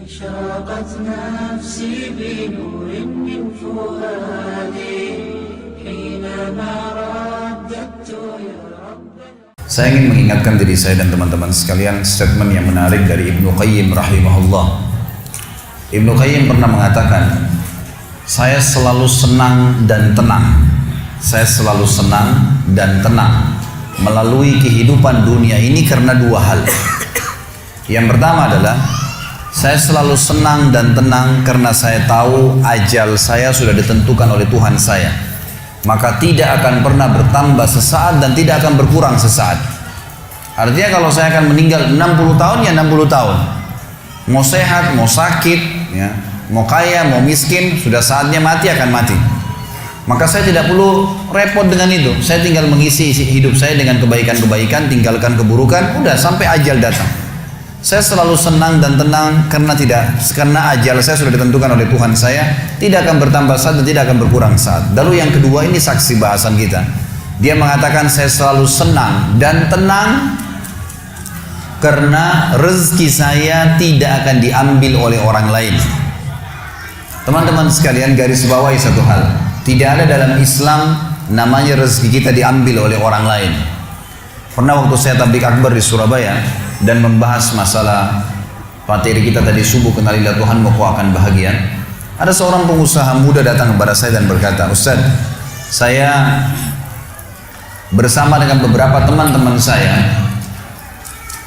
أشرقت نفسي بنور من فؤادي حينما رددت يا رب. Saya ingin mengingatkan diri saya dan teman-teman sekalian statement yang menarik dari Ibnu Qayyim rahimahullah. Ibnu Qayyim pernah mengatakan, saya selalu senang dan tenang. Saya selalu senang dan tenang melalui kehidupan dunia ini karena dua hal. Yang pertama adalah saya selalu senang dan tenang karena saya tahu ajal saya sudah ditentukan oleh Tuhan saya. Maka tidak akan pernah bertambah sesaat dan tidak akan berkurang sesaat. Artinya kalau saya akan meninggal 60 tahun ya 60 tahun. Mau sehat, mau sakit, ya, mau kaya, mau miskin, sudah saatnya mati akan mati. Maka saya tidak perlu repot dengan itu. Saya tinggal mengisi hidup saya dengan kebaikan-kebaikan, tinggalkan keburukan, udah sampai ajal datang. Saya selalu senang dan tenang karena ajal saya sudah ditentukan oleh Tuhan saya, tidak akan bertambah saat dan tidak akan berkurang saat. Lalu yang kedua, ini saksi bahasan kita. Dia mengatakan saya selalu senang dan tenang karena rezeki saya tidak akan diambil oleh orang lain. Teman-teman sekalian, garis bawahi satu hal. Tidak ada dalam Islam namanya rezeki kita diambil oleh orang lain. Pernah waktu saya tabligh akbar di Surabaya dan membahas masalah materi kita tadi subuh, kenalilah Tuhanmu kau akan bahagia. Ada seorang pengusaha muda datang kepada saya dan berkata, Ustaz, saya bersama dengan beberapa teman-teman saya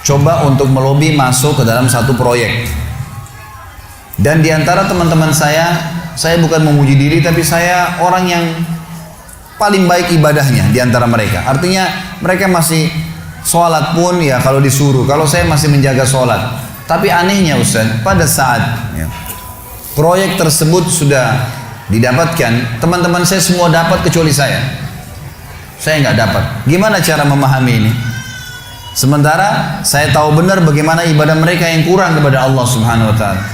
coba untuk melobi masuk ke dalam satu proyek. Dan diantara teman-teman saya bukan memuji diri, tapi saya orang yang paling baik ibadahnya diantara mereka. Artinya mereka masih sholat pun ya kalau disuruh, kalau saya masih menjaga sholat. Tapi anehnya Ustaz, pada saat ya, proyek tersebut sudah didapatkan, teman-teman saya semua dapat kecuali saya nggak dapat. Gimana cara memahami ini? Sementara saya tahu benar bagaimana ibadah mereka yang kurang kepada Allah Subhanahu wa Ta'ala.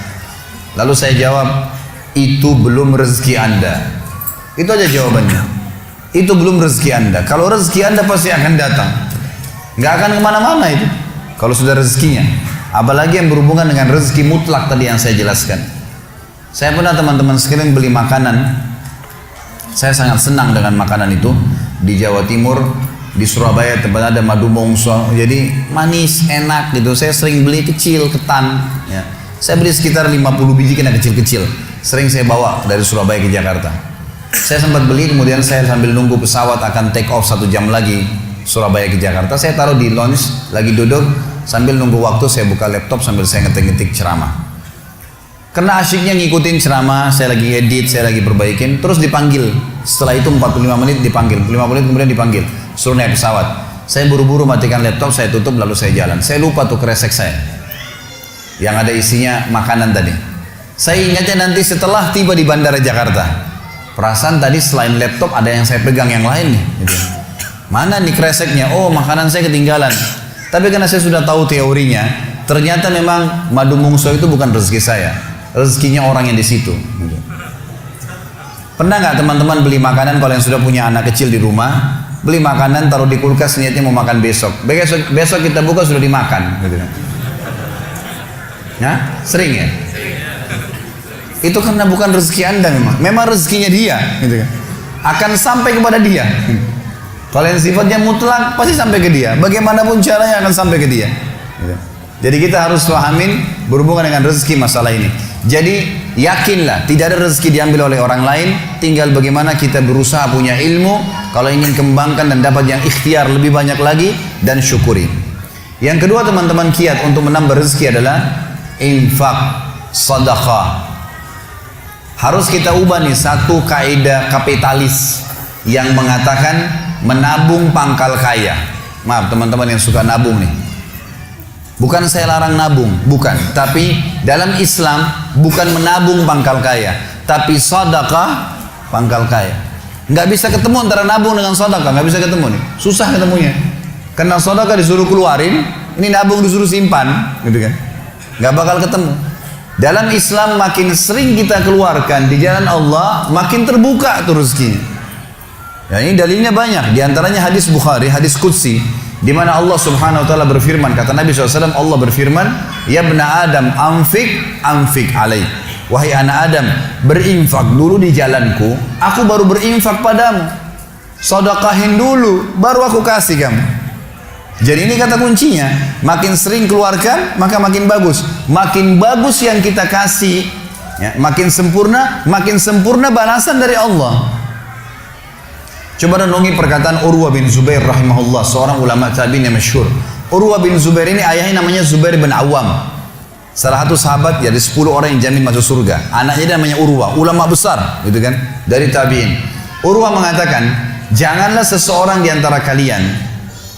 Lalu saya jawab, itu belum rezeki Anda. Itu aja jawabannya. Itu belum rezeki Anda. Kalau rezeki Anda pasti akan datang. Nggak akan kemana-mana itu kalau sudah rezekinya. Apalagi yang berhubungan dengan rezeki mutlak tadi yang saya jelaskan. Saya pernah teman-teman sekalian beli makanan. Saya sangat senang dengan makanan itu. Di Jawa Timur, di Surabaya tempat ada madu mongso, jadi manis, enak gitu. Saya sering beli kecil, ketan ya. Saya beli sekitar 50 biji kena kecil-kecil. Sering saya bawa dari Surabaya ke Jakarta. Saya sempat beli, kemudian saya sambil nunggu pesawat akan take off 1 jam lagi Surabaya ke Jakarta, saya taruh di lounge, lagi duduk sambil nunggu waktu, saya buka laptop sambil saya ngetik-ngetik ceramah. Karena asyiknya ngikutin ceramah, saya lagi edit, saya lagi perbaikin, terus dipanggil. Setelah itu 45 menit dipanggil, 5 menit kemudian dipanggil, suruh naik pesawat. Saya buru-buru matikan laptop, saya tutup lalu saya jalan. Saya lupa tuh kresek saya yang ada isinya makanan tadi. Saya ingatnya nanti setelah tiba di Bandara Jakarta. Perasaan tadi selain laptop ada yang saya pegang yang lain nih gitu. Mana nih kreseknya? Oh, makanan saya ketinggalan. Tapi karena saya sudah tahu teorinya, ternyata memang madu mongso itu bukan rezeki saya, rezekinya orang yang di situ gitu. Pernah nggak teman-teman beli makanan, kalau yang sudah punya anak kecil di rumah, beli makanan taruh di kulkas niatnya mau makan besok kita buka sudah dimakan gitu. Ya, sering ya? Itu karena bukan rezeki Anda, memang rezekinya dia gitu kan. Akan sampai kepada dia. Kalau yang sifatnya mutlak pasti sampai ke dia, bagaimanapun caranya akan sampai ke dia gitu. Jadi kita harus pahamin berhubungan dengan rezeki masalah ini. Jadi yakinlah tidak ada rezeki diambil oleh orang lain, tinggal bagaimana kita berusaha punya ilmu, kalau ingin kembangkan dan dapat yang ikhtiar lebih banyak lagi, dan syukuri. Yang kedua teman-teman, kiat untuk menambah rezeki adalah infak, sedekah. Harus kita ubah nih satu kaidah kapitalis yang mengatakan menabung pangkal kaya. Maaf teman-teman yang suka nabung nih, bukan saya larang nabung, bukan. Tapi dalam Islam bukan menabung pangkal kaya, tapi sedekah pangkal kaya. Nggak bisa ketemu antara nabung dengan sedekah, nggak bisa ketemu nih, susah ketemunya. Karena sedekah disuruh keluarin, ini nabung disuruh simpan, gitu kan? Nggak bakal ketemu. Dalam Islam makin sering kita keluarkan di jalan Allah, makin terbuka tuh rezekinya. Ya, ini dalilnya banyak. Di antaranya hadis Bukhari, hadis Qudsi, di mana Allah Subhanahu wa taala berfirman, kata Nabi SAW, Allah berfirman, Ya bena Adam, anfik alaih. Wahai anak Adam, berinfak dulu di jalanku, aku baru berinfak padamu. Sedekahin dulu, baru aku kasih kamu. Jadi ini kata kuncinya, makin sering keluarkan, maka makin bagus. Makin bagus yang kita kasih, ya, makin sempurna balasan dari Allah. Coba renungi perkataan Urwah bin Zubair rahimahullah, seorang ulama tabi'in yang masyhur. Urwah bin Zubair ini ayahnya namanya Zubair bin Awam, salah satu sahabat dari 10 orang yang jamin masuk surga. Anaknya namanya Urwah, ulama besar gitu kan, dari tabi'in. Urwah mengatakan, janganlah seseorang di antara kalian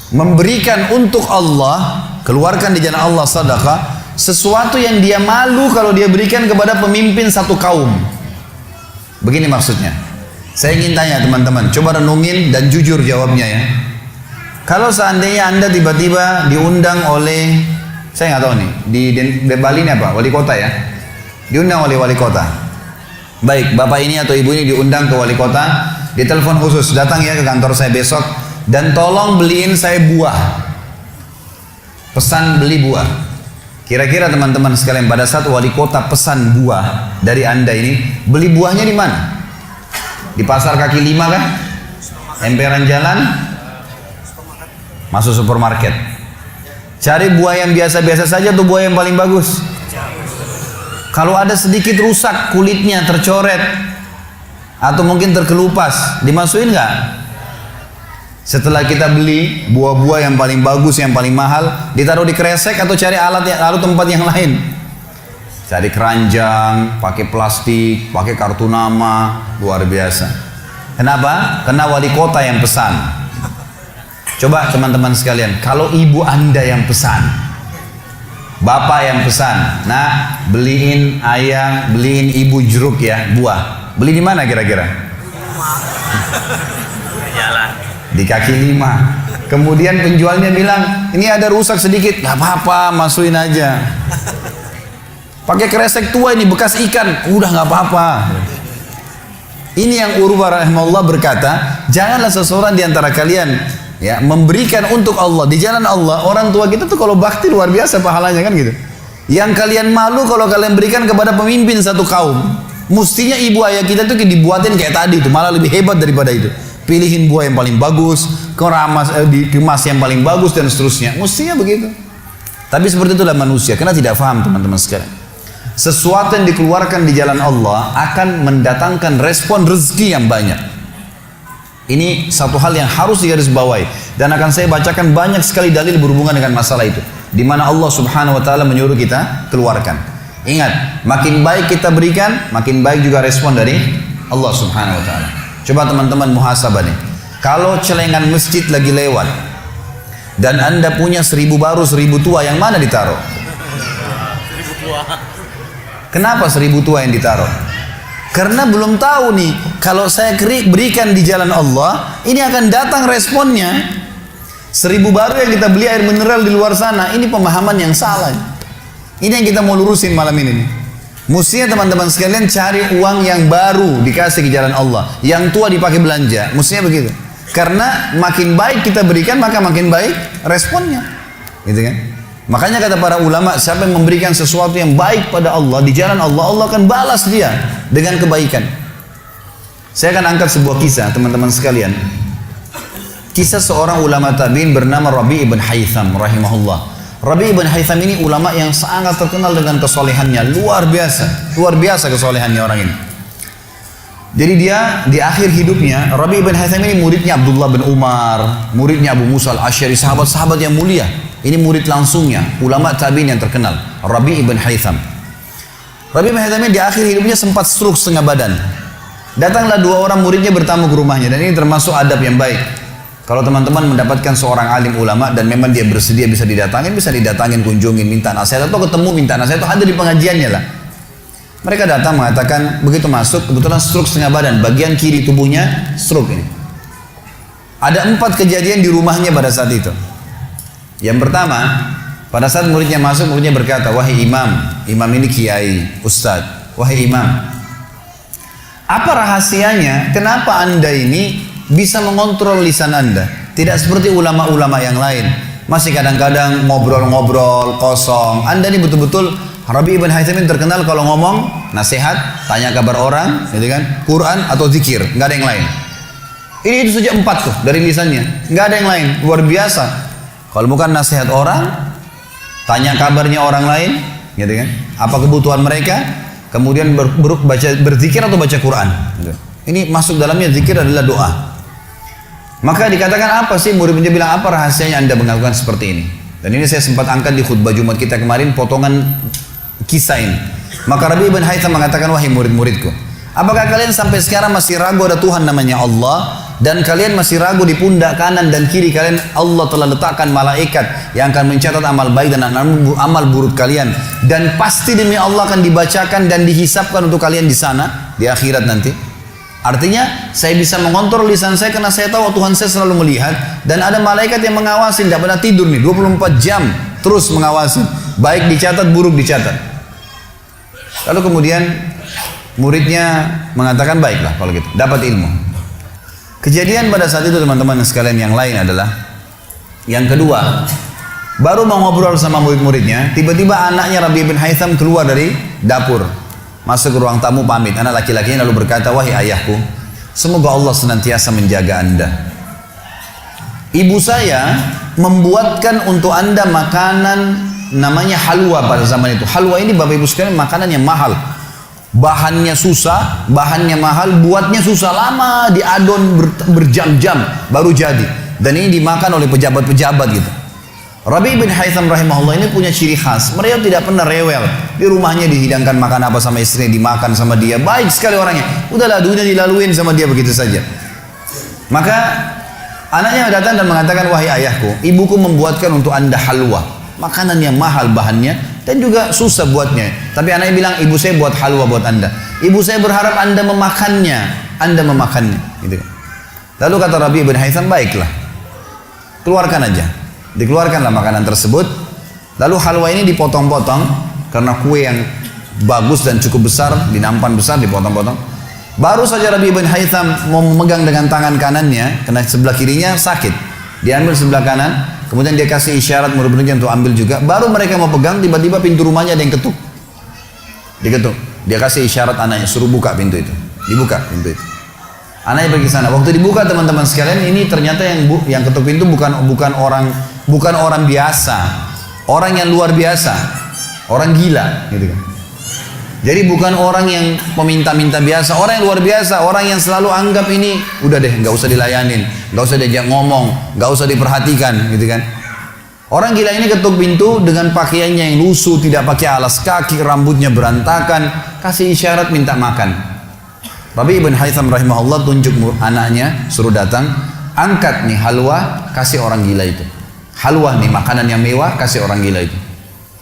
memberikan untuk Allah, keluarkan di jalan Allah sedekah, sesuatu yang dia malu kalau dia berikan kepada pemimpin satu kaum. Begini maksudnya. Saya ingin tanya teman-teman, coba renungin dan jujur jawabnya ya. Kalau seandainya Anda tiba-tiba diundang oleh, saya nggak tahu nih, di Bali ini apa? Wali kota ya? Diundang oleh wali kota. Baik, bapak ini atau ibu ini diundang ke wali kota, ditelepon khusus, datang ya ke kantor saya besok, dan tolong beliin saya buah. Pesan beli buah. Kira-kira teman-teman sekalian, pada saat wali kota pesan buah dari Anda ini, beli buahnya di mana? Di pasar kaki 5 kan? Emperan jalan? Masuk supermarket. Cari buah yang biasa-biasa saja atau buah yang paling bagus? Kalau ada sedikit rusak kulitnya, tercoret atau mungkin terkelupas, dimasukin nggak? Setelah kita beli buah-buah yang paling bagus, yang paling mahal, ditaruh di kresek atau cari alat tempat yang lain? Cari keranjang, pakai plastik, pakai kartu nama, luar biasa. Kenapa? Karena wali kota yang pesan. Coba teman-teman sekalian, kalau ibu Anda yang pesan, bapak yang pesan, nah beliin ayah, beliin ibu jeruk ya, buah. Beli di mana kira-kira? Di kaki 5. Kemudian penjualnya bilang, ini ada rusak sedikit, nggak apa-apa, masukin aja. Pakai kresek tua ini bekas ikan, udah nggak apa-apa. Ini yang Urwah rahimahullah berkata, janganlah seseorang di antara kalian ya memberikan untuk Allah di jalan Allah. Orang tua kita tuh kalau bakti luar biasa pahalanya kan gitu. Yang kalian malu kalau kalian berikan kepada pemimpin satu kaum. Mestinya ibu ayah kita tuh dibuatin kayak tadi tuh, malah lebih hebat daripada itu. Pilihin buah yang paling bagus, dikemas yang paling bagus dan seterusnya. Mestinya begitu. Tapi seperti itulah manusia, karena tidak paham teman-teman sekalian. Sesuatu yang dikeluarkan di jalan Allah akan mendatangkan respon rezeki yang banyak. Ini satu hal yang harus digarisbawahi, dan akan saya bacakan banyak sekali dalil berhubungan dengan masalah itu, di mana Allah Subhanahu wa taala menyuruh kita keluarkan. Ingat, makin baik kita berikan, makin baik juga respon dari Allah Subhanahu wa taala. Coba teman-teman muhasabah nih. Kalau celengan masjid lagi lewat dan Anda punya 1000 baru 1000 tua, yang mana ditaruh? 1000 tua. Kenapa 1000 tua yang ditaruh? Karena belum tahu nih, kalau saya berikan di jalan Allah, ini akan datang responnya. 1000 baru yang kita beli air mineral di luar sana, ini pemahaman yang salah. Ini yang kita mau lurusin malam ini. Mestinya teman-teman sekalian cari uang yang baru dikasih ke jalan Allah, yang tua dipakai belanja. Mestinya begitu. Karena makin baik kita berikan, maka makin baik responnya. Gitu kan? Makanya kata para ulama, siapa yang memberikan sesuatu yang baik pada Allah di jalan Allah, Allah akan balas dia dengan kebaikan. Saya akan angkat sebuah kisah teman-teman sekalian. Kisah seorang ulama tabi'in bernama Rabi' ibn Haytham rahimahullah. Rabi' ibn Haytham ini ulama yang sangat terkenal dengan kesolehannya, luar biasa kesolehannya orang ini. Jadi dia di akhir hidupnya, Rabi' ibn Haytham ini muridnya Abdullah bin Umar, muridnya Abu Musa al-Asy'ari, sahabat-sahabat yang mulia. Ini murid langsungnya, ulama tabi'in yang terkenal, Rabi' ibn Haytham. Rabi' ibn Haytham ini di akhir hidupnya sempat stroke setengah badan. Datanglah 2 orang muridnya bertamu ke rumahnya, dan ini termasuk adab yang baik. Kalau teman-teman mendapatkan seorang alim ulama dan memang dia bersedia bisa didatangin, kunjungin, minta nasihat, atau ketemu minta nasihat, atau ada di pengajiannya lah. Mereka datang mengatakan, begitu masuk, kebetulan stroke setengah badan, bagian kiri tubuhnya stroke ini. Ada 4 kejadian di rumahnya pada saat itu. Yang pertama, pada saat muridnya masuk, muridnya berkata, wahai imam, imam ini kiai, ustadz, wahai imam, apa rahasianya, kenapa anda ini bisa mengontrol lisan anda? Tidak seperti ulama-ulama yang lain. Masih kadang-kadang ngobrol-ngobrol kosong. Anda ini betul-betul, Rabi ibn Haytham ini terkenal kalau ngomong nasihat, tanya kabar orang, gitu kan, Quran atau zikir, nggak ada yang lain. Ini itu saja 4 tuh dari lisannya, nggak ada yang lain, luar biasa. Kalau bukan nasihat orang, tanya kabarnya orang lain, gitu kan, apa kebutuhan mereka, kemudian berzikir atau baca Quran. Gitu. Ini masuk dalamnya zikir adalah doa. Maka dikatakan apa sih, murid-muridnya bilang apa rahasianya Anda melakukan seperti ini? Dan ini saya sempat angkat di khutbah Jumat kita kemarin, potongan kisah ini. Maka Rabi ibn Haytham mengatakan, wahai murid-muridku, apakah kalian sampai sekarang masih ragu ada Tuhan namanya Allah? Dan kalian masih ragu di pundak kanan dan kiri kalian Allah telah letakkan malaikat yang akan mencatat amal baik dan amal buruk kalian. Dan pasti demi Allah akan dibacakan dan dihisapkan untuk kalian di sana, di akhirat nanti. Artinya saya bisa mengontrol lisan saya karena saya tahu Tuhan saya selalu melihat. Dan ada malaikat yang mengawasi, tidak pernah tidur nih, 24 jam terus mengawasi. Baik dicatat, buruk dicatat. Lalu kemudian muridnya mengatakan, baiklah kalau gitu, dapat ilmu. Kejadian pada saat itu teman-teman sekalian yang lain adalah, yang kedua, baru mau ngobrol sama murid-muridnya, tiba-tiba anaknya Rabi bin Haytham keluar dari dapur, masuk ke ruang tamu pamit. Anak laki-lakinya lalu berkata, wahai ayahku, semoga Allah senantiasa menjaga Anda. Ibu saya membuatkan untuk Anda makanan namanya halwa pada zaman itu. Halwa ini Bapak Ibu sekalian makanan yang mahal. Bahannya susah, bahannya mahal, buatnya susah, lama diadon berjam-jam baru jadi. Dan ini dimakan oleh pejabat-pejabat gitu. Rabi bin Haytham rahimahullah ini punya ciri khas. Mereka tidak pernah rewel. Di rumahnya dihidangkan makan apa sama istrinya, dimakan sama dia. Baik sekali orangnya. Udahlah, dunia dilaluin sama dia begitu saja. Maka anaknya datang dan mengatakan, wahai ayahku, ibuku membuatkan untuk Anda halwa. Makanan yang mahal bahannya dan juga susah buatnya. Tapi anaknya bilang, ibu saya buat halwa buat Anda. Ibu saya berharap Anda memakannya. Anda memakannya. Gitu. Lalu kata Rabi bin Haytham, baiklah, keluarkan aja. Dikeluarkanlah makanan tersebut. Lalu halwa ini dipotong-potong karena kue yang bagus dan cukup besar, di nampan besar dipotong-potong. Baru saja Rabi bin Haytham mau memegang dengan tangan kanannya, karena sebelah kirinya sakit. Diambil sebelah kanan, kemudian dia kasih isyarat murid-muridnya untuk ambil juga. Baru mereka mau pegang, tiba-tiba pintu rumahnya ada yang ketuk. Diketuk. Dia kasih isyarat anaknya, suruh buka pintu itu. Dibuka pintu itu. Anaknya pergi sana. Waktu dibuka teman-teman sekalian, ini ternyata yang ketuk pintu bukan orang biasa, orang yang luar biasa, orang gila, gitu kan. Jadi bukan orang yang peminta-minta biasa, orang yang luar biasa, orang yang selalu anggap ini udah deh, nggak usah dilayanin, nggak usah diajak ngomong, nggak usah diperhatikan, gitu kan. Orang gila ini ketuk pintu dengan pakaiannya yang lusuh, tidak pakai alas kaki, rambutnya berantakan, kasih isyarat minta makan. Rabi ibn Haytham rahimahullah tunjuk anaknya, suruh datang, angkat nih halwa, kasih orang gila itu. Halwa nih makanan yang mewah, kasih orang gila itu.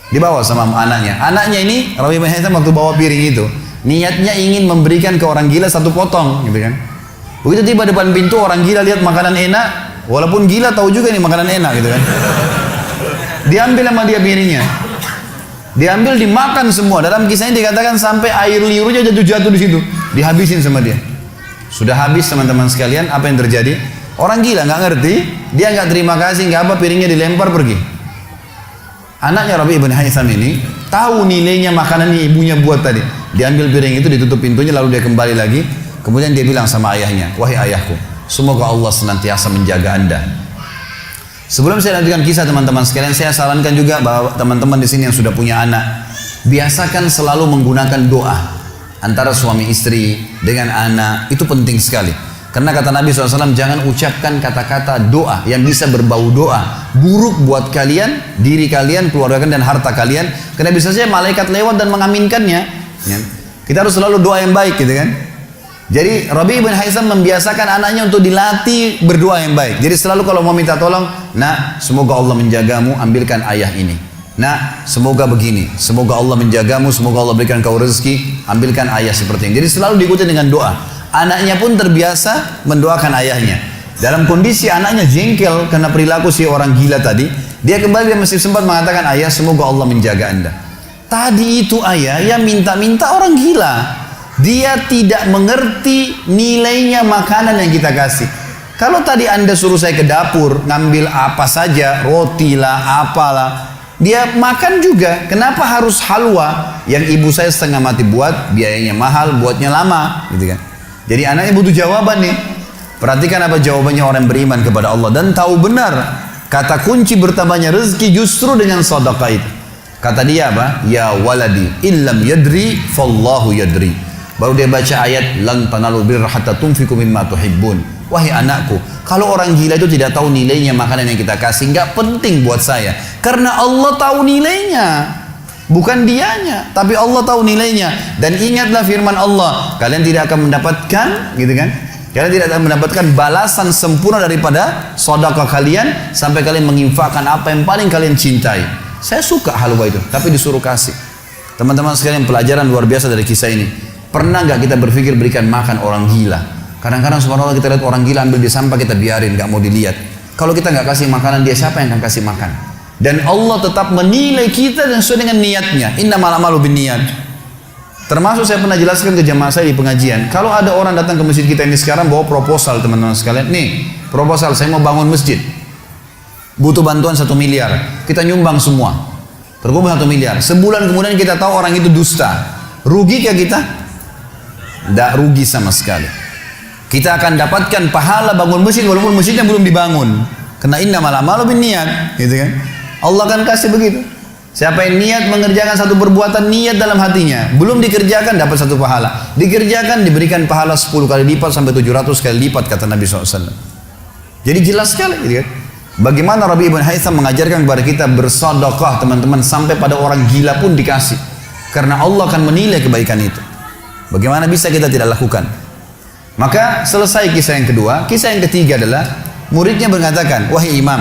Dibawa sama anaknya. Anaknya ini Rabi bin Haytham waktu bawa piring itu, niatnya ingin memberikan ke orang gila 1 potong, gitu kan. Begitu tiba depan pintu, orang gila lihat makanan enak, walaupun gila tahu juga ini makanan enak, gitu kan. Diambil sama dia piringnya. Diambil, dimakan semua. Dalam kisahnya dikatakan sampai air liurnya jatuh-jatuh di situ, dihabisin sama dia. Sudah habis teman-teman sekalian, apa yang terjadi? Orang gila nggak ngerti, dia nggak terima kasih, nggak apa, piringnya dilempar pergi. Anaknya Rabi bin Haytham ini tahu nilainya makanan yang ibunya buat tadi. Diambil piring itu, ditutup pintunya, lalu dia kembali lagi. Kemudian dia bilang sama ayahnya, wahai ayahku, semoga Allah senantiasa menjaga Anda. Sebelum saya lanjutkan kisah teman-teman sekalian, saya sarankan juga bahwa teman-teman di sini yang sudah punya anak, biasakan selalu menggunakan doa antara suami istri dengan anak. Itu penting sekali. Karena kata Nabi SAW, jangan ucapkan kata-kata doa yang bisa berbau doa buruk buat kalian, diri kalian, keluarga kalian, dan harta kalian. Karena bisa saja malaikat lewat dan mengaminkannya. Ya. Kita harus selalu doa yang baik, gitu kan. Jadi Rabi bin Haytham membiasakan anaknya untuk dilatih berdoa yang baik. Jadi selalu kalau mau minta tolong, nak, semoga Allah menjagamu, ambilkan ayah ini. Nak, semoga begini, semoga Allah menjagamu, semoga Allah berikan kau rezeki, ambilkan ayah seperti ini. Jadi selalu diikuti dengan doa. Anaknya pun terbiasa mendoakan ayahnya. Dalam kondisi anaknya jengkel karena perilaku si orang gila tadi, dia kembali dan masih sempat mengatakan, ayah, semoga Allah menjaga Anda. Tadi itu ayah yang minta-minta orang gila. Dia tidak mengerti nilainya makanan yang kita kasih. Kalau tadi Anda suruh saya ke dapur, ngambil apa saja, roti lah, apalah, dia makan juga. Kenapa harus halwa yang ibu saya setengah mati buat, biayanya mahal, buatnya lama, gitu kan? Jadi anaknya butuh jawaban nih. Perhatikan apa jawabannya orang beriman kepada Allah dan tahu benar kata kunci bertambahnya rezeki justru dengan sedekah itu. Kata dia apa? Ya waladi, illam yadri, fallahu yadri. Baru dia baca ayat lan tanalu birra hatta tunfiqu mimma tuhibbun. Wahai anakku, kalau orang gila itu tidak tahu nilainya makanan yang kita kasih, nggak penting buat saya. Karena Allah tahu nilainya. Bukan dianya, tapi Allah tahu nilainya. Dan ingatlah firman Allah, kalian tidak akan mendapatkan, gitu kan? Kalian tidak akan mendapatkan balasan sempurna daripada sedekah kalian sampai kalian menginfakkan apa yang paling kalian cintai. Saya suka halwa itu, tapi disuruh kasih. Teman-teman sekalian, pelajaran luar biasa dari kisah ini. Pernah nggak kita berpikir berikan makan orang gila? Kadang-kadang subhanallah kita lihat orang gila ambil di sampah, kita biarin, nggak mau dilihat. Kalau kita nggak kasih makanan dia, siapa yang akan kasih makan? Dan Allah tetap menilai kita dan sesuai dengan niatnya. Innamal a'malu binniyat. Termasuk saya pernah jelaskan ke jamaah saya di pengajian. Kalau ada orang datang ke masjid kita ini sekarang bawa proposal, teman-teman sekalian. Nih, proposal saya mau bangun masjid. Butuh bantuan 1 miliar. Kita nyumbang semua. Terkumpul 1 miliar. Sebulan kemudian kita tahu orang itu dusta. Rugi kah kita? Tidak rugi sama sekali. Kita akan dapatkan pahala bangun masjid walaupun masjidnya belum dibangun. Karena innamal a'malu binniyat, gitu kan? Allah akan kasih begitu. Siapa yang niat mengerjakan satu perbuatan, niat dalam hatinya, belum dikerjakan dapat 1 pahala. Dikerjakan diberikan pahala 10 kali lipat sampai 700 kali lipat kata Nabi SAW. Jadi jelas sekali, gitu kan? Bagaimana Rabi ibn Haytham mengajarkan kepada kita bersedekah, teman-teman, sampai pada orang gila pun dikasih. Karena Allah akan menilai kebaikan itu. Bagaimana bisa kita tidak lakukan? Maka selesai kisah yang kedua. Kisah yang ketiga adalah muridnya mengatakan, wahai imam,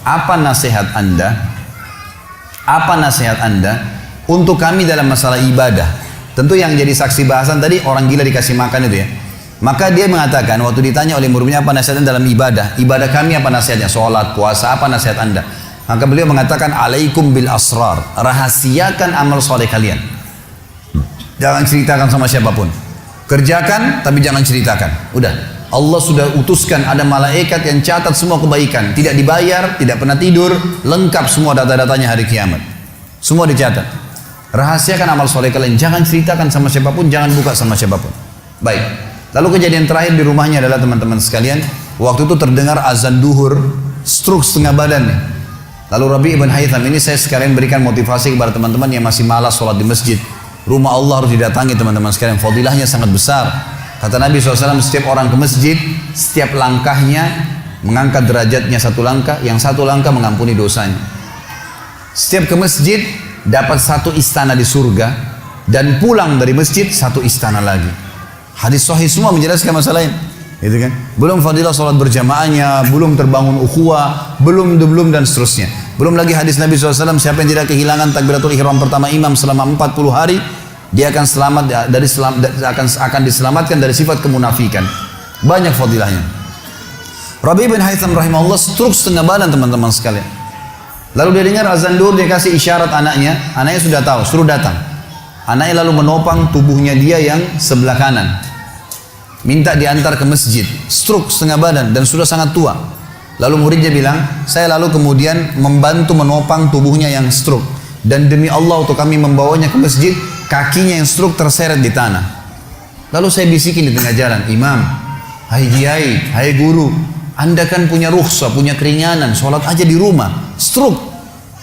apa nasihat anda? Apa nasihat anda untuk kami dalam masalah ibadah? Tentu yang jadi saksi bahasan tadi orang gila dikasih makan itu ya. Maka dia mengatakan waktu ditanya oleh muridnya apa nasihatnya dalam ibadah? Ibadah kami apa nasihatnya? Sholat, puasa, apa nasihat anda? Maka beliau mengatakan, alaikum bil asrar. Rahasiakan amal soleh kalian. Jangan ceritakan sama siapapun. Kerjakan tapi jangan ceritakan. Udah, Allah sudah utuskan ada malaikat yang catat semua kebaikan. Tidak dibayar, tidak pernah tidur, lengkap semua data-datanya hari kiamat. Semua dicatat. Rahasiakan amal soleh kalian, jangan ceritakan sama siapapun, jangan buka sama siapapun. Baik. Lalu kejadian terakhir di rumahnya adalah teman-teman sekalian, waktu itu terdengar azan duhur, stroke setengah badan nih. Lalu Rabi ibn Haytham ini saya sekalian berikan motivasi kepada teman-teman yang masih malas sholat di masjid. Rumah Allah harus didatangi teman-teman sekalian, fadilahnya sangat besar. Kata Nabi SAW, setiap orang ke masjid, setiap langkahnya mengangkat derajatnya 1 langkah, yang 1 langkah mengampuni dosanya. Setiap ke masjid dapat 1 istana di surga, dan pulang dari masjid 1 istana lagi. Hadis sahih semua menjelaskan masalah ini, gitu kan? Belum fadilah sholat berjamaahnya, belum terbangun ukhuwah, belum dan seterusnya. Belum lagi hadis Nabi SAW, siapa yang tidak kehilangan takbiratul ihram pertama imam selama 40 hari, dia akan selamat dari akan diselamatkan dari sifat kemunafikan. Banyak fadilahnya. Rabi bin Haytham rahimahullah stroke setengah badan teman-teman sekalian. Lalu dia dengar azan duhur, dia kasih isyarat anaknya sudah tahu, suruh datang. Anaknya lalu menopang tubuhnya dia yang sebelah kanan. Minta diantar ke masjid, stroke setengah badan dan sudah sangat tua. Lalu muridnya bilang, saya lalu kemudian membantu menopang tubuhnya yang stroke. Dan demi Allah untuk kami membawanya ke masjid, kakinya yang stroke terseret di tanah. Lalu saya bisikin di tengah jalan, imam, hai kiai, hai guru, anda kan punya rukhsah, punya keringanan, sholat aja di rumah. Stroke,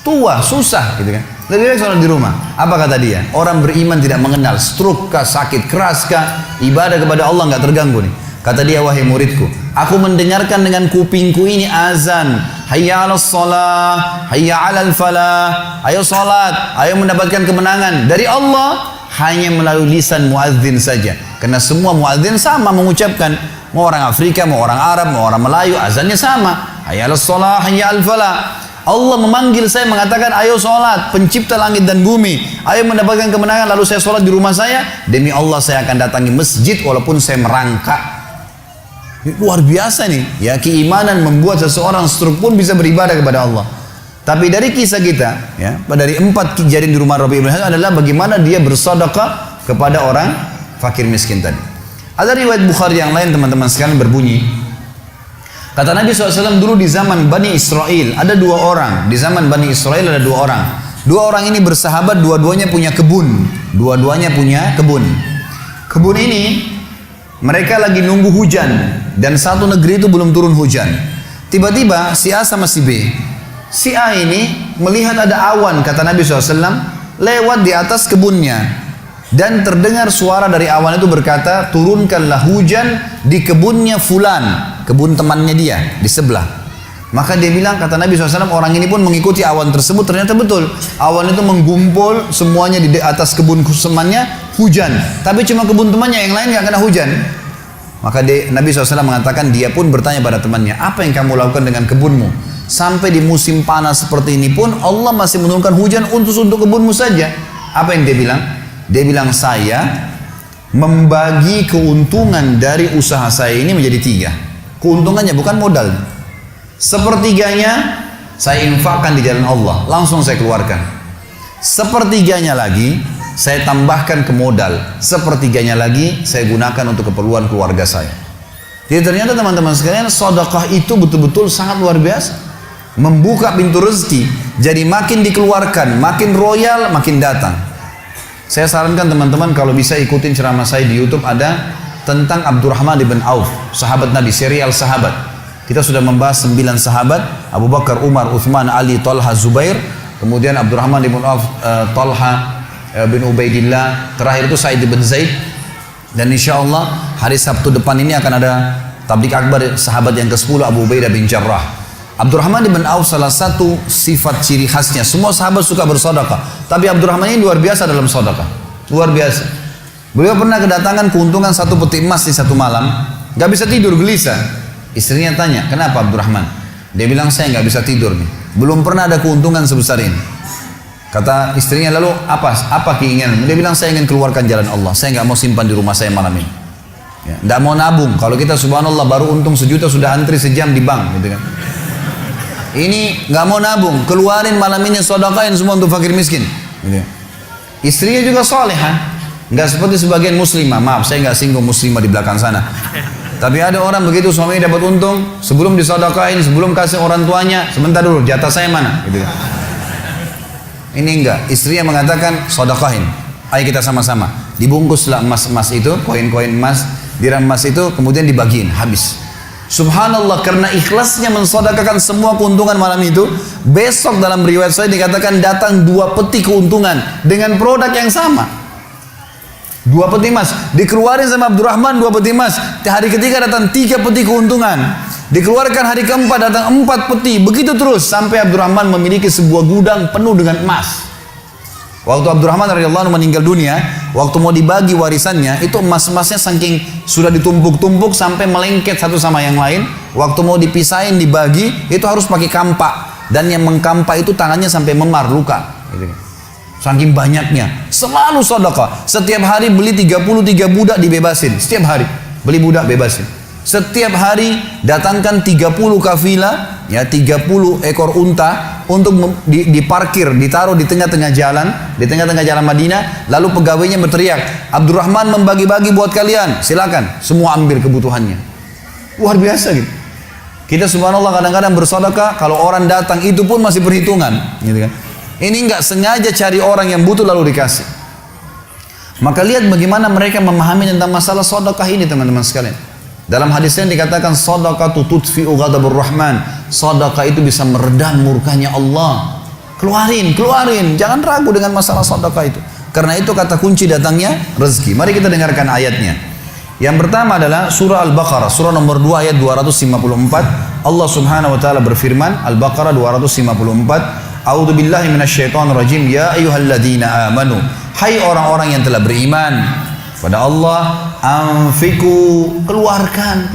tua, susah gitu kan. Lebih baik sholat di rumah. Apa kata dia? Orang beriman tidak mengenal stroke kah, sakit keras kah, ibadah kepada Allah nggak terganggu nih. Kata dia, wahai muridku, aku mendengarkan dengan kupingku ini azan, hayya 'alas shalah, hayya 'alal falah. Ayo salat, ayo mendapatkan kemenangan dari Allah hanya melalui lisan muadzin saja. Karena semua muadzin sama mengucapkan, mau orang Afrika, mau orang Arab, mau orang Melayu, azannya sama. Hayya 'alas shalah, hayya 'alal falah. Allah memanggil saya mengatakan, ayo sholat, pencipta langit dan bumi, ayo mendapatkan kemenangan. Lalu saya sholat di rumah saya, demi Allah saya akan datangi masjid walaupun saya merangkak. Luar biasa nih, ya, keimanan membuat seseorang stroke pun bisa beribadah kepada Allah. Tapi dari kisah kita, ya, dari 4 kejadian di rumah Rabi' ibn Haytham adalah bagaimana dia bersedekah kepada orang fakir miskin tadi. Ada riwayat Bukhari yang lain teman-teman sekalian berbunyi, Kata Nabi SAW dulu di zaman Bani Israel ada 2 orang. Di zaman Bani Israel ada 2 orang. 2 orang ini bersahabat, dua-duanya punya kebun. Dua-duanya punya kebun. Kebun ini mereka lagi nunggu hujan dan satu negeri itu belum turun hujan. Tiba-tiba si A sama si B. Si A ini melihat ada awan, kata Nabi SAW, lewat di atas kebunnya. Dan terdengar suara dari awan itu berkata, turunkanlah hujan di kebunnya fulan. Kebun temannya dia di sebelah. Maka dia bilang, kata Nabi SAW, orang ini pun mengikuti awan tersebut. Ternyata betul, awan itu menggumpul semuanya di atas kebun temannya, hujan. Tapi cuma kebun temannya, yang lain nggak kena hujan. Maka Nabi SAW mengatakan, dia pun bertanya pada temannya, apa yang kamu lakukan dengan kebunmu? Sampai di musim panas seperti ini pun Allah masih menurunkan hujan untuk kebunmu saja. Apa yang dia bilang? Dia bilang, saya membagi keuntungan dari usaha saya ini menjadi 3. Keuntungannya bukan modal. Sepertiganya saya infakkan di jalan Allah, langsung saya keluarkan. Sepertiganya lagi saya tambahkan ke modal. Sepertiganya lagi saya gunakan untuk keperluan keluarga saya. Jadi ternyata teman-teman sekalian, sedekah itu betul-betul sangat luar biasa. Membuka pintu rezeki. Jadi makin dikeluarkan, makin royal, makin datang. Saya sarankan teman-teman kalau bisa ikutin ceramah saya di YouTube, ada tentang Abdurrahman bin Auf, sahabat Nabi, serial sahabat. Kita sudah membahas 9 sahabat, Abu Bakar, Umar, Uthman, Ali, Talha, Zubair, kemudian Abdurrahman bin Auf, Talha bin Ubaidillah, terakhir itu Sa'id bin Zaid. Dan insya Allah hari Sabtu depan ini akan ada tablik akbar sahabat yang ke-10, Abu Ubaidah bin Jarrah. Abdurrahman bin Auf salah satu sifat ciri khasnya, semua sahabat suka bersedekah, tapi Abdurrahman ini luar biasa dalam sedekah, luar biasa. Beliau pernah kedatangan keuntungan 1 peti emas di satu malam, gak bisa tidur, gelisah. Istrinya tanya, kenapa Abdurrahman? Dia bilang, saya gak bisa tidur nih, belum pernah ada keuntungan sebesar ini. Kata istrinya, lalu apa keinginan? Dia bilang, saya ingin keluarkan jalan Allah, saya gak mau simpan di rumah saya malam ini. Ya, gak mau nabung. Kalau kita subhanallah baru untung 1 juta sudah antri sejam di bank, gitu kan. Ini gak mau nabung, keluarin malam ini, sedekahin semua untuk fakir miskin, gitu. Istrinya juga salehah. Nggak seperti sebagian muslimah, maaf saya nggak singgung muslimah di belakang sana. Tapi ada orang begitu suaminya dapat untung, sebelum disedekahin, sebelum kasih orang tuanya, sebentar dulu jatah saya mana? Gitu. Ini enggak, istrinya mengatakan sedekahin, ayo kita sama-sama. Dibungkuslah emas-emas itu, koin-koin emas, dirham emas itu, kemudian dibagiin, habis. Subhanallah, karena ikhlasnya mensedekahkan semua keuntungan malam itu, besok dalam riwayat saya dikatakan datang 2 peti keuntungan dengan produk yang sama. 2 peti emas dikeluarin sama Abdurrahman, 2 peti emas. Hari ketiga datang 3 peti keuntungan, dikeluarkan hari keempat datang 4 peti, begitu terus sampai Abdurrahman memiliki sebuah gudang penuh dengan emas. Waktu Abdurrahman radhiyallahu anhu meninggal dunia, waktu mau dibagi warisannya, itu emas-emasnya saking sudah ditumpuk-tumpuk sampai melengket satu sama yang lain. Waktu mau dipisahin dibagi, itu harus pakai kampak, dan yang mengkampak itu tangannya sampai memar, luka, gitu. Saking banyaknya, selalu sedekah. Setiap hari beli 33 budak dibebasin. Setiap hari beli budak bebasin. Setiap hari datangkan 30 kafilah, ya 30 ekor unta untuk diparkir, ditaruh di tengah-tengah jalan, di tengah-tengah jalan Madinah. Lalu pegawainya berteriak, Abdurrahman membagi-bagi buat kalian, silakan, semua ambil kebutuhannya. Luar biasa gitu. Kita subhanallah kadang-kadang bersedekah, kalau orang datang itu pun masih perhitungan, gitu kan. Ini nggak sengaja cari orang yang butuh lalu dikasih. Maka lihat bagaimana mereka memahami tentang masalah sedekah ini teman-teman sekalian. Dalam hadis yang dikatakan sedekah tutfi'u ghadabur rahman. Sedekah itu bisa meredam murkanya Allah. Keluarin, jangan ragu dengan masalah sedekah itu. Karena itu kata kunci datangnya rezeki. Mari kita dengarkan ayatnya. Yang pertama adalah surah Al-Baqarah, surah nomor 2 ayat 254. Allah Subhanahu wa taala berfirman, Al-Baqarah 254. A'udzu billahi minasyaitonir rajim. Ya ayyuhalladzina amanu, hai orang-orang yang telah beriman pada Allah, anfiqu, keluarkan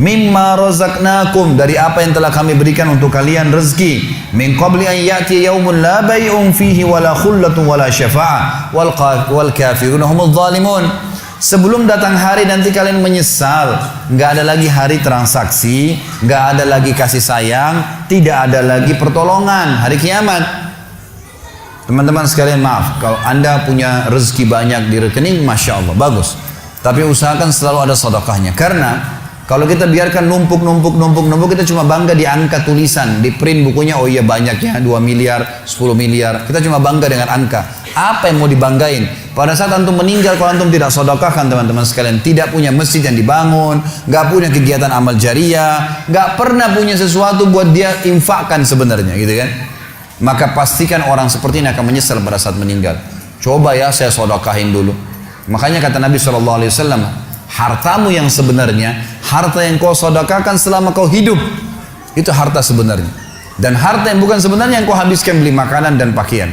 mimma razaqnakum, dari apa yang telah kami berikan untuk kalian rezeki, min qabli an ya'ti yaumun la bay'un fihi wala khullatun wala syafa'ah wal kafiruna humudz zalimun. Sebelum datang hari nanti kalian menyesal, nggak ada lagi hari transaksi, nggak ada lagi kasih sayang, tidak ada lagi pertolongan, hari kiamat. Teman-teman sekalian, maaf, kalau anda punya rezeki banyak di rekening, masya Allah, bagus. Tapi usahakan selalu ada sedekahnya, karena Kalau kita biarkan numpuk, kita cuma bangga di angka tulisan, di print bukunya, oh iya banyaknya 2 miliar, 10 miliar. Kita cuma bangga dengan angka. Apa yang mau dibanggain? Pada saat antum meninggal, kalau antum tidak sedekahkan teman-teman sekalian, tidak punya masjid yang dibangun, nggak punya kegiatan amal jariah, nggak pernah punya sesuatu buat dia infakkan sebenarnya, gitu kan? Maka pastikan orang seperti ini akan menyesal pada saat meninggal. Coba ya saya sedekahin dulu. Makanya kata Nabi SAW, hartamu yang sebenarnya, harta yang kau sedekahkan selama kau hidup, itu harta sebenarnya. Dan harta yang bukan sebenarnya yang kau habiskan beli makanan dan pakaian,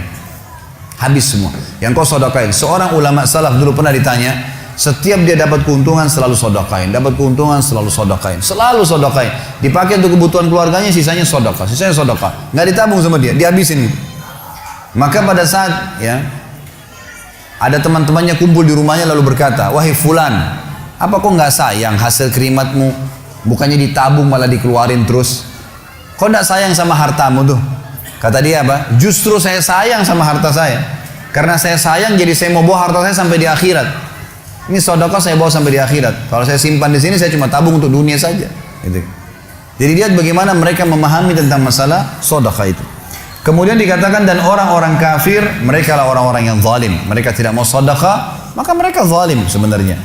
habis semua. Yang kau sedekahin. Seorang ulama salaf dulu pernah ditanya, setiap dia dapat keuntungan selalu sedekahin, dapat keuntungan selalu sedekahin, selalu sedekahin. Dipakai untuk kebutuhan keluarganya, sisanya sedekah, sisanya sedekah. Nggak ditabung sama dia, dihabisin. Maka pada saat ya ada teman-temannya kumpul di rumahnya lalu berkata, wahai fulan, apa kok nggak sayang hasil kerimatmu? Bukannya ditabung malah dikeluarin terus. Kok nggak sayang sama hartamu tuh? Kata dia apa? Justru saya sayang sama harta saya. Karena saya sayang jadi saya mau bawa harta saya sampai di akhirat. Ini sedekah saya bawa sampai di akhirat. Kalau saya simpan di sini saya cuma tabung untuk dunia saja. Gitu. Jadi lihat bagaimana mereka memahami tentang masalah sedekah itu. Kemudian dikatakan dan orang-orang kafir mereka lah orang-orang yang zalim. Mereka tidak mau sedekah, maka mereka zalim sebenarnya.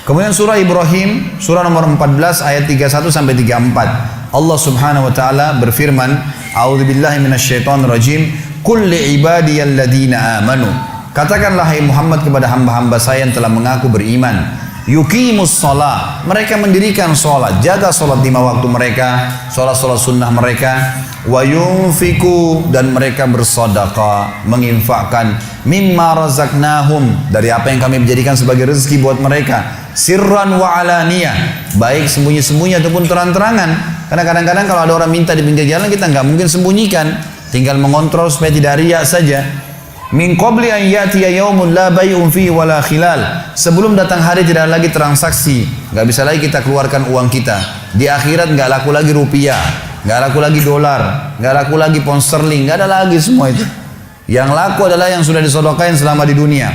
Kemudian surah Ibrahim, surah nomor 14 ayat 31 sampai 34. Allah Subhanahu wa taala berfirman, A'udzubillahi minasyaitonirrajim, "Qul li'ibadiyalladzina amanu." Katakanlah hai Muhammad kepada hamba-hamba saya yang telah mengaku beriman, yuqimus shalah, mereka mendirikan salat, jaga salat 5 waktu mereka, salat-salat sunnah mereka, wa yunfiku, dan mereka bersedekah, menginfakkan mimma razaqnahum, dari apa yang kami menjadikan sebagai rezeki buat mereka, sirran wa alaniyah, baik sembunyi-sembunyi ataupun terang-terangan. Karena kadang-kadang kalau ada orang minta di pinggir jalan, kita nggak mungkin sembunyikan, tinggal mengontrol supaya tidak riya saja. Min qabli an ya'tiya yaumun la bay'un fihi wala khilal, sebelum datang hari tidak lagi transaksi, nggak bisa lagi kita keluarkan uang kita. Di akhirat nggak laku lagi rupiah, nggak laku lagi dolar, nggak laku lagi pound sterling, nggak ada lagi semua itu. Yang laku adalah yang sudah disedekahkan selama di dunia.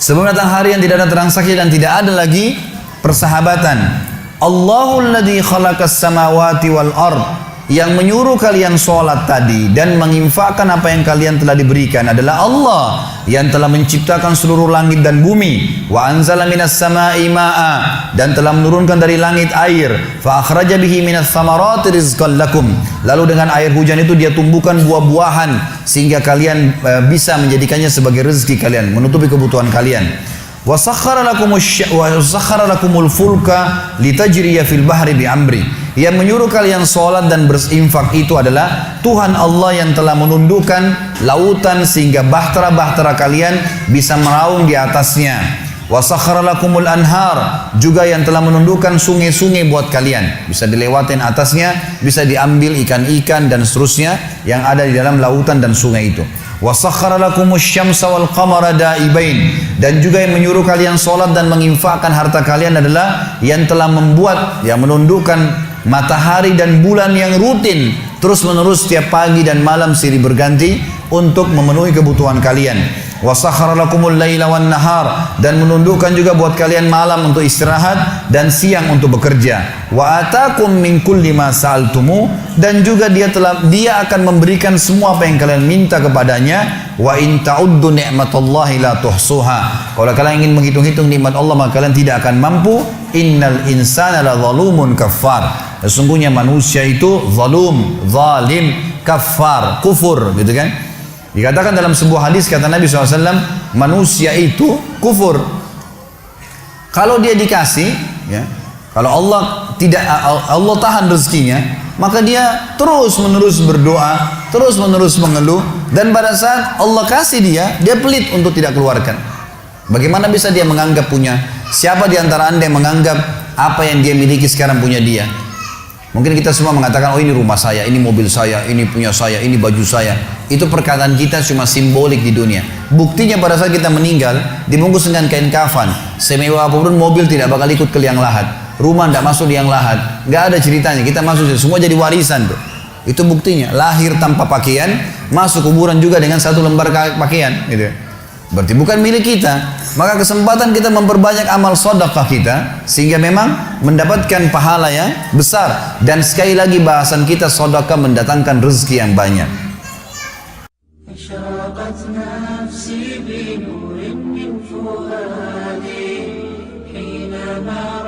Sebelum datang hari yang tidak ada transaksi dan tidak ada lagi persahabatan. Allahul ladzi khalaqas samawati wal ard, yang menyuruh kalian sholat tadi dan menginfakkan apa yang kalian telah diberikan adalah Allah yang telah menciptakan seluruh langit dan bumi. Wa anzala minas sama'i ma'a, dan telah menurunkan dari langit air. Fa akhraja bihi minas samarati rizqan lakum, lalu dengan air hujan itu dia tumbuhkan buah-buahan sehingga kalian bisa menjadikannya sebagai rezeki kalian, menutupi kebutuhan kalian. Wa sakhkhara lakumul fulka litajriya fil bahri bi amri, yang menyuruh kalian sholat dan berinfak itu adalah Tuhan Allah yang telah menundukkan lautan sehingga bahtera-bahtera kalian bisa meraung di atasnya. Wa sakhkhara lakumul anhar, juga yang telah menundukkan sungai-sungai buat kalian, bisa dilewatin atasnya, bisa diambil ikan-ikan dan seterusnya yang ada di dalam lautan dan sungai itu. Wa sakhkhara lakumus syamsa wal qamara da'ibain, dan juga yang menyuruh kalian sholat dan menginfakkan harta kalian adalah yang telah membuat, yang menundukkan matahari dan bulan yang rutin terus menerus setiap pagi dan malam silih berganti untuk memenuhi kebutuhan kalian. Wa sakhkhara lakumul laila wan nahar, dan menundukkan juga buat kalian malam untuk istirahat dan siang untuk bekerja. Wa atakum min kulli ma sa'altumu, dan juga dia akan memberikan semua apa yang kalian minta kepadanya. Wa in ta'uddu ni'matallahi la tuhsuha, kalau kalian ingin menghitung-hitung nikmat Allah maka kalian tidak akan mampu. Innal insana la zalumun kafar, sesungguhnya manusia itu zalim, kafar, kufur, gitu kan. Dikatakan dalam sebuah hadis kata Nabi SAW, manusia itu kufur kalau dia dikasih, ya, kalau Allah tahan rezekinya, maka dia terus menerus berdoa, terus menerus mengeluh, dan pada saat Allah kasih dia pelit untuk tidak keluarkan. Bagaimana bisa dia menganggap punya? Siapa di antara anda yang menganggap apa yang dia miliki sekarang punya dia? Mungkin kita semua mengatakan, oh ini rumah saya, ini mobil saya, ini punya saya, ini baju saya. Itu perkataan kita cuma simbolik di dunia. Buktinya pada saat kita meninggal, dibungkus dengan kain kafan, semewah apapun mobil tidak bakal ikut ke liang lahat, rumah tidak masuk liang lahat, nggak ada ceritanya. Kita masuk semua jadi warisan tuh. Itu buktinya. Lahir tanpa pakaian, masuk kuburan juga dengan 1 lembar pakaian, gitu. berarti bukan milik kita. Maka kesempatan kita memperbanyak amal sedekah kita, sehingga memang mendapatkan pahala yang besar. Dan sekali lagi bahasan kita, sedekah mendatangkan rezeki yang banyak. أشرقت نفسي بنور من فؤادي حينما